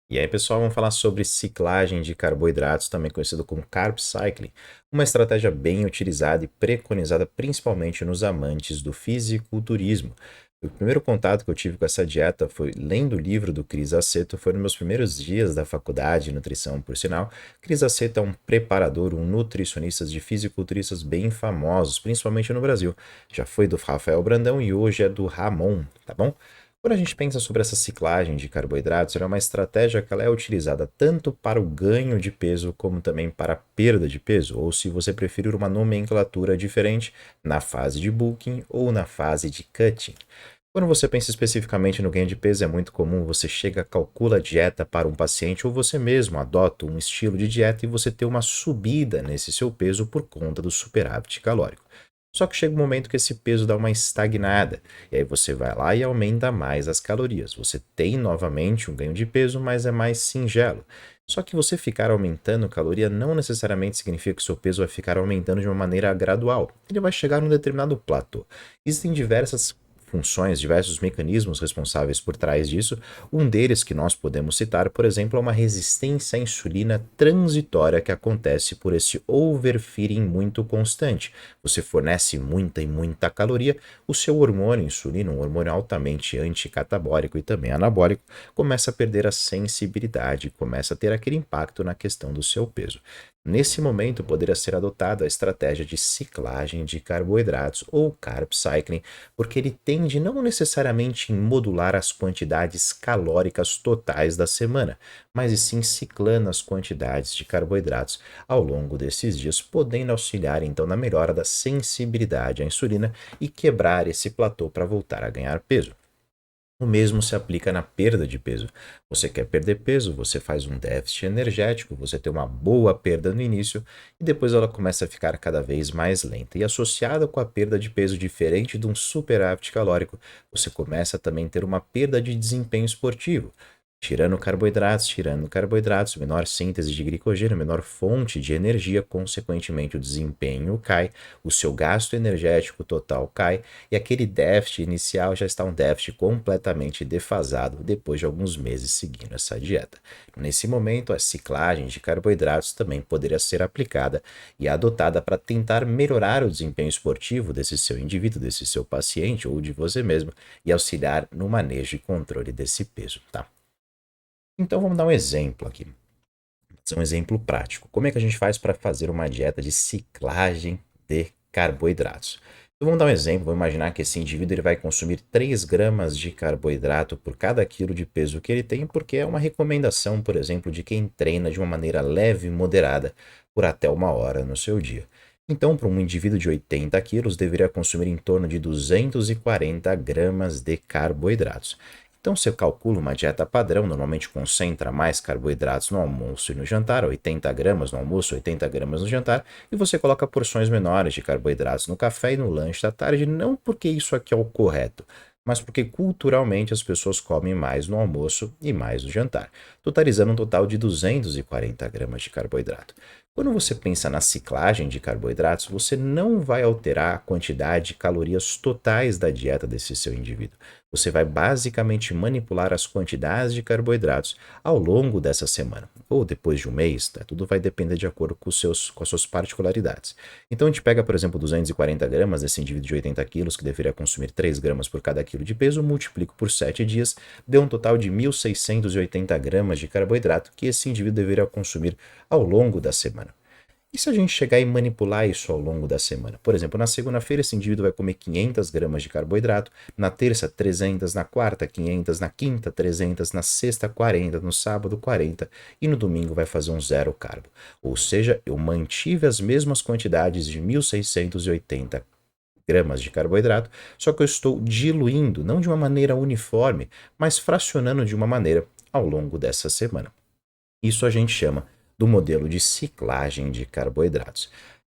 E aí, pessoal, vamos falar sobre ciclagem de carboidratos, também conhecido como carb cycling, uma estratégia bem utilizada e preconizada principalmente nos amantes do fisiculturismo. O primeiro contato que eu tive com essa dieta foi lendo o livro do Cris Aceto, foi nos meus primeiros dias da faculdade de nutrição, por sinal. Cris Aceto é um preparador, um nutricionista de fisiculturistas bem famosos, principalmente no Brasil. Já foi do Rafael Brandão e hoje é do Ramon, tá bom? Quando a gente pensa sobre essa ciclagem de carboidratos, ela é uma estratégia que ela é utilizada tanto para o ganho de peso como também para a perda de peso, ou se você preferir uma nomenclatura diferente, na fase de bulking ou na fase de cutting. Quando você pensa especificamente no ganho de peso, é muito comum você chega, calcula a dieta para um paciente ou você mesmo adota um estilo de dieta e você ter uma subida nesse seu peso por conta do superávit calórico. Só que chega um momento que esse peso dá uma estagnada, e aí você vai lá e aumenta mais as calorias. Você tem novamente um ganho de peso, mas é mais singelo. Só que você ficar aumentando caloria não necessariamente significa que o seu peso vai ficar aumentando de uma maneira gradual. Ele vai chegar num determinado platô. Existem diversas funções, diversos mecanismos responsáveis por trás disso. Um deles que nós podemos citar, por exemplo, é uma resistência à insulina transitória que acontece por esse overfeeding muito constante. Você fornece muita e muita caloria, o seu hormônio insulina, um hormônio altamente anticatabólico e também anabólico, começa a perder a sensibilidade, começa a ter aquele impacto na questão do seu peso. Nesse momento, poderia ser adotada a estratégia de ciclagem de carboidratos ou carb cycling, porque ele tende não necessariamente em modular as quantidades calóricas totais da semana, mas e sim ciclando as quantidades de carboidratos ao longo desses dias, podendo auxiliar então na melhora da sensibilidade à insulina e quebrar esse platô para voltar a ganhar peso. O mesmo se aplica na perda de peso. Você quer perder peso, você faz um déficit energético, você tem uma boa perda no início e depois ela começa a ficar cada vez mais lenta. E associada com a perda de peso, diferente de um superávit calórico, você começa também a ter uma perda de desempenho esportivo. Tirando carboidratos, menor síntese de glicogênio, menor fonte de energia, consequentemente o desempenho cai, o seu gasto energético total cai e aquele déficit inicial já está um déficit completamente defasado depois de alguns meses seguindo essa dieta. Nesse momento, a ciclagem de carboidratos também poderia ser aplicada e adotada para tentar melhorar o desempenho esportivo desse seu indivíduo, desse seu paciente ou de você mesmo e auxiliar no manejo e controle desse peso, tá? Então vamos dar um exemplo aqui. Um exemplo prático. Como é que a gente faz para fazer uma dieta de ciclagem de carboidratos? Então vamos dar um exemplo. Vamos imaginar que esse indivíduo ele vai consumir 3 gramas de carboidrato por cada quilo de peso que ele tem, porque é uma recomendação, por exemplo, de quem treina de uma maneira leve e moderada por até 1 hora no seu dia. Então, para um indivíduo de 80 quilos, deveria consumir em torno de 240 gramas de carboidratos. Então, você calcula uma dieta padrão, normalmente concentra mais carboidratos no almoço e no jantar, 80 gramas no almoço, 80 gramas no jantar, e você coloca porções menores de carboidratos no café e no lanche da tarde, não porque isso aqui é o correto, mas porque culturalmente as pessoas comem mais no almoço e mais no jantar, totalizando um total de 240 gramas de carboidrato. Quando você pensa na ciclagem de carboidratos, você não vai alterar a quantidade de calorias totais da dieta desse seu indivíduo. Você vai basicamente manipular as quantidades de carboidratos ao longo dessa semana, ou depois de um mês, tá? Tudo vai depender de acordo com as suas particularidades. Então a gente pega, por exemplo, 240 gramas desse indivíduo de 80 quilos, que deveria consumir 3 gramas por cada quilo de peso, multiplico por 7 dias, deu um total de 1.680 gramas de carboidrato que esse indivíduo deveria consumir ao longo da semana. E se a gente chegar e manipular isso ao longo da semana? Por exemplo, na segunda-feira esse indivíduo vai comer 500 gramas de carboidrato, na terça 300, na quarta 500, na quinta 300, na sexta 40, no sábado 40 e no domingo vai fazer um zero carbo. Ou seja, eu mantive as mesmas quantidades de 1.680 gramas de carboidrato, só que eu estou diluindo, não de uma maneira uniforme, mas fracionando de uma maneira ao longo dessa semana. Isso a gente chama do modelo de ciclagem de carboidratos.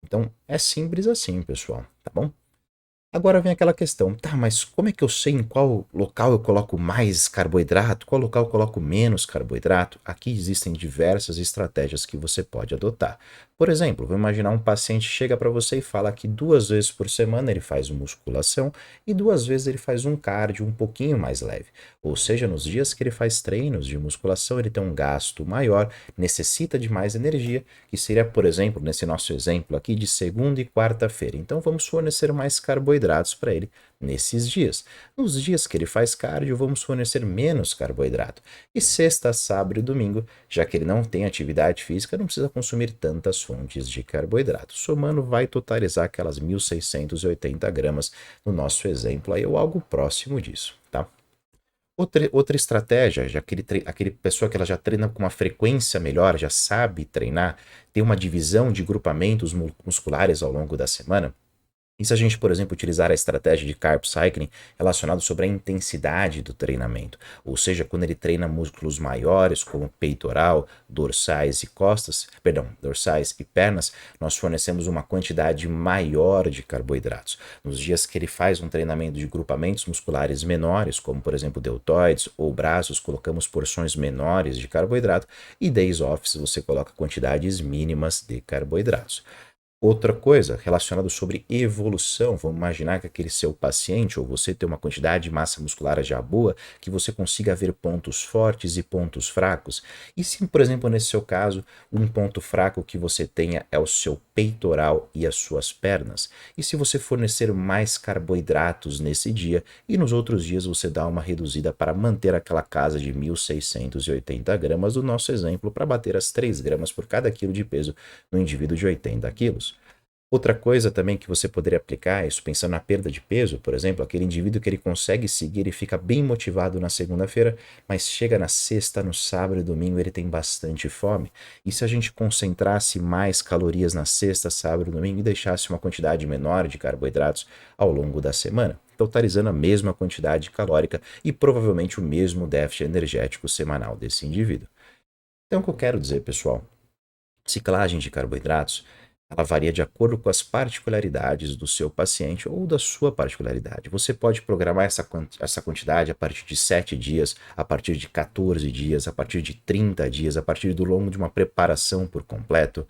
Então, é simples assim, pessoal, tá bom? Agora vem aquela questão, tá, mas como é que eu sei em qual local eu coloco mais carboidrato, qual local eu coloco menos carboidrato? Aqui existem diversas estratégias que você pode adotar. Por exemplo, vou imaginar um paciente chega para você e fala que 2 vezes por semana ele faz musculação e 2 vezes ele faz um cardio um pouquinho mais leve. Ou seja, nos dias que ele faz treinos de musculação, ele tem um gasto maior, necessita de mais energia, que seria, por exemplo, nesse nosso exemplo aqui, de segunda e quarta-feira. Então vamos fornecer mais carboidratos para ele nesses dias. Nos dias que ele faz cardio, vamos fornecer menos carboidrato. E sexta, sábado e domingo, já que ele não tem atividade física, não precisa consumir tantas fontes de carboidrato. Somando, vai totalizar aquelas 1.680 gramas no nosso exemplo aí, ou algo próximo disso, tá? Outra estratégia, já aquele pessoa que ela já treina com uma frequência melhor, já sabe treinar, tem uma divisão de grupamentos musculares ao longo da semana. E se a gente, por exemplo, utilizar a estratégia de carb cycling relacionado sobre a intensidade do treinamento, ou seja, quando ele treina músculos maiores como peitoral, dorsais e costas, perdão, dorsais e pernas, nós fornecemos uma quantidade maior de carboidratos. Nos dias que ele faz um treinamento de grupamentos musculares menores, como por exemplo deltoides ou braços, colocamos porções menores de carboidrato e days offs você coloca quantidades mínimas de carboidratos. Outra coisa, relacionado sobre evolução, vamos imaginar que aquele seu paciente ou você tem uma quantidade de massa muscular já boa, que você consiga ver pontos fortes e pontos fracos. E se, por exemplo, nesse seu caso, um ponto fraco que você tenha é o seu peitoral e as suas pernas? E se você fornecer mais carboidratos nesse dia e nos outros dias você dá uma reduzida para manter aquela casa de 1.680 gramas do nosso exemplo para bater as 3 gramas por cada quilo de peso no indivíduo de 80 quilos? Outra coisa também que você poderia aplicar, isso pensando na perda de peso, por exemplo, aquele indivíduo que ele consegue seguir e fica bem motivado na segunda-feira, mas chega na sexta, no sábado e domingo ele tem bastante fome. E se a gente concentrasse mais calorias na sexta, sábado e domingo e deixasse uma quantidade menor de carboidratos ao longo da semana, totalizando a mesma quantidade calórica e provavelmente o mesmo déficit energético semanal desse indivíduo. Então, o que eu quero dizer, pessoal? Ciclagem de carboidratos, ela varia de acordo com as particularidades do seu paciente ou da sua particularidade. Você pode programar essa quantidade a partir de 7 dias, a partir de 14 dias, a partir de 30 dias, a partir do longo de uma preparação por completo.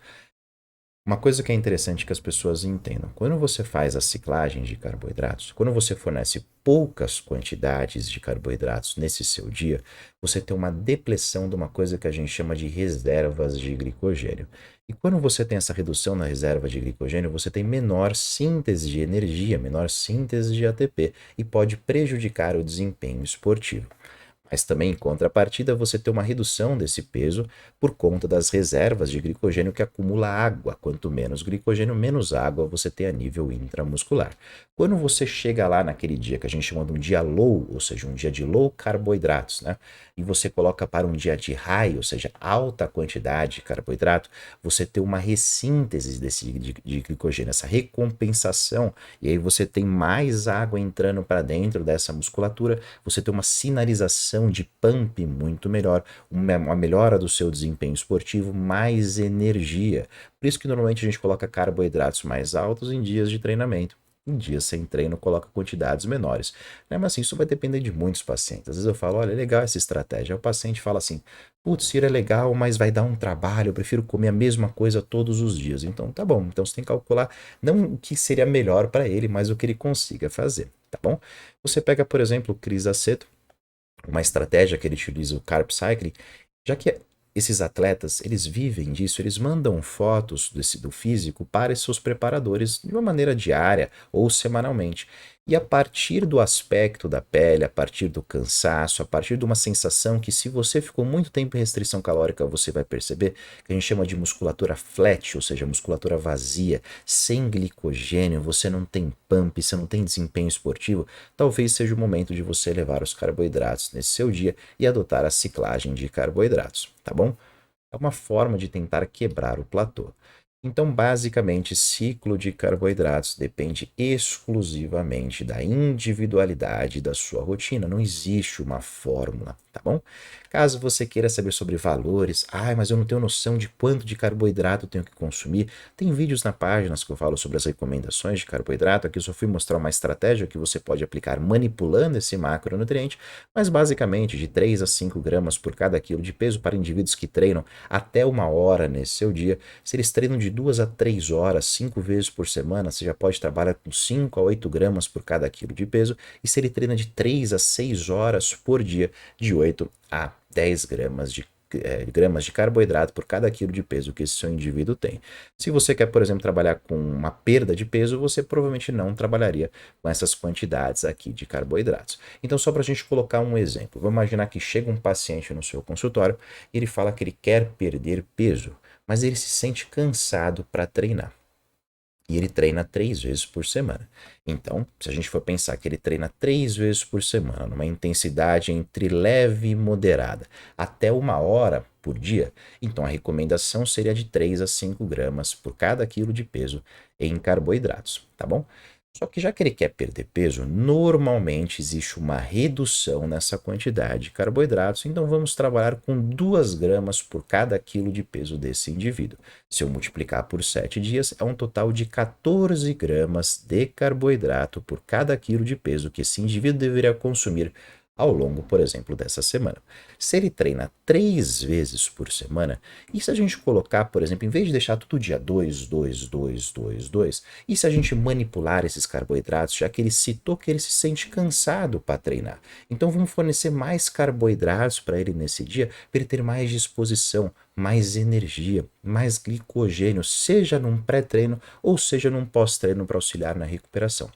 Uma coisa que é interessante que as pessoas entendam: quando você faz a ciclagem de carboidratos, quando você fornece poucas quantidades de carboidratos nesse seu dia, você tem uma depleção de uma coisa que a gente chama de reservas de glicogênio. E quando você tem essa redução na reserva de glicogênio, você tem menor síntese de energia, menor síntese de ATP e pode prejudicar o desempenho esportivo. Mas também, em contrapartida, você tem uma redução desse peso por conta das reservas de glicogênio que acumula água. Quanto menos glicogênio, menos água você tem a nível intramuscular. Quando você chega lá naquele dia que a gente chama de um dia low, ou seja, um dia de low carboidratos, né? E você coloca para um dia de high, ou seja, alta quantidade de carboidrato, você tem uma ressíntese de glicogênio, essa recompensação, e aí você tem mais água entrando para dentro dessa musculatura, você tem uma sinalização de pump muito melhor, uma melhora do seu desempenho esportivo, mais energia. Por isso que normalmente a gente coloca carboidratos mais altos em dias de treinamento. Em dias sem treino, coloca quantidades menores. Né? Mas assim, isso vai depender de muitos pacientes. Às vezes eu falo, olha, é legal essa estratégia. Aí o paciente fala assim, putz, Ciro, é legal, mas vai dar um trabalho, eu prefiro comer a mesma coisa todos os dias. Então, tá bom. Então você tem que calcular não o que seria melhor para ele, mas o que ele consiga fazer, tá bom? Você pega, por exemplo, o Cris Aceto, uma estratégia que ele utiliza, o carb cycling, já que esses atletas, eles vivem disso, eles mandam fotos do físico para seus preparadores de uma maneira diária ou semanalmente. E a partir do aspecto da pele, a partir do cansaço, a partir de uma sensação que se você ficou muito tempo em restrição calórica, você vai perceber que a gente chama de musculatura flat, ou seja, musculatura vazia, sem glicogênio, você não tem pump, você não tem desempenho esportivo, talvez seja o momento de você elevar os carboidratos nesse seu dia e adotar a ciclagem de carboidratos, tá bom? É uma forma de tentar quebrar o platô. Então, basicamente, ciclo de carboidratos depende exclusivamente da individualidade da sua rotina. Não existe uma fórmula, tá bom? Caso você queira saber sobre valores, mas eu não tenho noção de quanto de carboidrato eu tenho que consumir. Tem vídeos na página que eu falo sobre as recomendações de carboidrato. Aqui eu só fui mostrar uma estratégia que você pode aplicar manipulando esse macronutriente, mas basicamente de 3 a 5 gramas por cada quilo de peso para indivíduos que treinam até 1 hora nesse seu dia. Se eles treinam de 2 a 3 horas, 5 vezes por semana, você já pode trabalhar com 5 a 8 gramas por cada quilo de peso. E se ele treina de 3 a 6 horas por dia, de 8 a 10 gramas de carboidrato por cada quilo de peso que esse seu indivíduo tem. Se você quer, por exemplo, trabalhar com uma perda de peso, você provavelmente não trabalharia com essas quantidades aqui de carboidratos. Então, só para a gente colocar um exemplo, vamos imaginar que chega um paciente no seu consultório e ele fala que ele quer perder peso, mas ele se sente cansado para treinar. E ele treina 3 vezes por semana. Então, se a gente for pensar que ele treina 3 vezes por semana, numa intensidade entre leve e moderada, até 1 hora por dia, então a recomendação seria de 3 a 5 gramas por cada quilo de peso em carboidratos, tá bom? Só que já que ele quer perder peso, normalmente existe uma redução nessa quantidade de carboidratos, então vamos trabalhar com 2 gramas por cada quilo de peso desse indivíduo. Se eu multiplicar por 7 dias, é um total de 14 gramas de carboidrato por cada quilo de peso que esse indivíduo deveria consumir ao longo, por exemplo, dessa semana. Se ele treina 3 vezes por semana, e se a gente colocar, por exemplo, em vez de deixar todo dia 2, 2, 2, 2, 2, e se a gente manipular esses carboidratos, já que ele citou que ele se sente cansado para treinar? Então vamos fornecer mais carboidratos para ele nesse dia, para ele ter mais disposição, mais energia, mais glicogênio, seja num pré-treino ou seja num pós-treino para auxiliar na recuperação.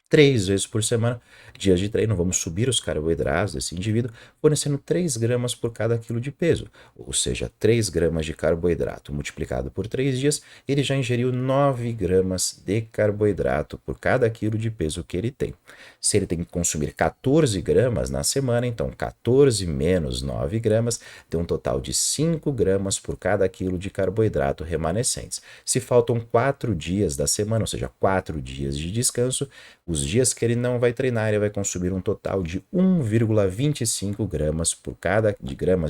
3 vezes por semana, dias de treino, vamos subir os carboidratos desse indivíduo, fornecendo 3 gramas por cada quilo de peso, ou seja, 3 gramas de carboidrato multiplicado por 3 dias, ele já ingeriu 9 gramas de carboidrato por cada quilo de peso que ele tem. Se ele tem que consumir 14 gramas na semana, então 14 menos 9 gramas, tem um total de 5 gramas por cada quilo de carboidrato remanescentes. Se faltam 4 dias da semana, ou seja, 4 dias de descanso, os dias que ele não vai treinar, ele vai consumir um total de 1,25 gramas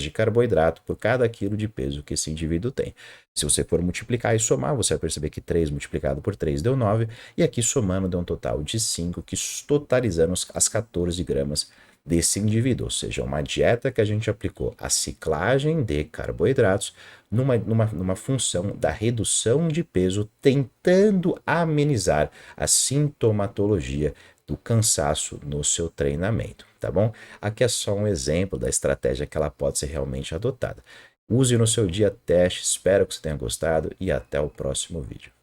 de carboidrato por cada quilo de peso que esse indivíduo tem. Se você for multiplicar e somar, você vai perceber que 3 multiplicado por 3 deu 9, e aqui somando deu um total de 5, que totalizando as 14 gramas desse indivíduo, ou seja, uma dieta que a gente aplicou a ciclagem de carboidratos numa função da redução de peso, tentando amenizar a sintomatologia do cansaço no seu treinamento, tá bom? Aqui é só um exemplo da estratégia que ela pode ser realmente adotada. Use no seu dia, teste, espero que você tenha gostado e até o próximo vídeo.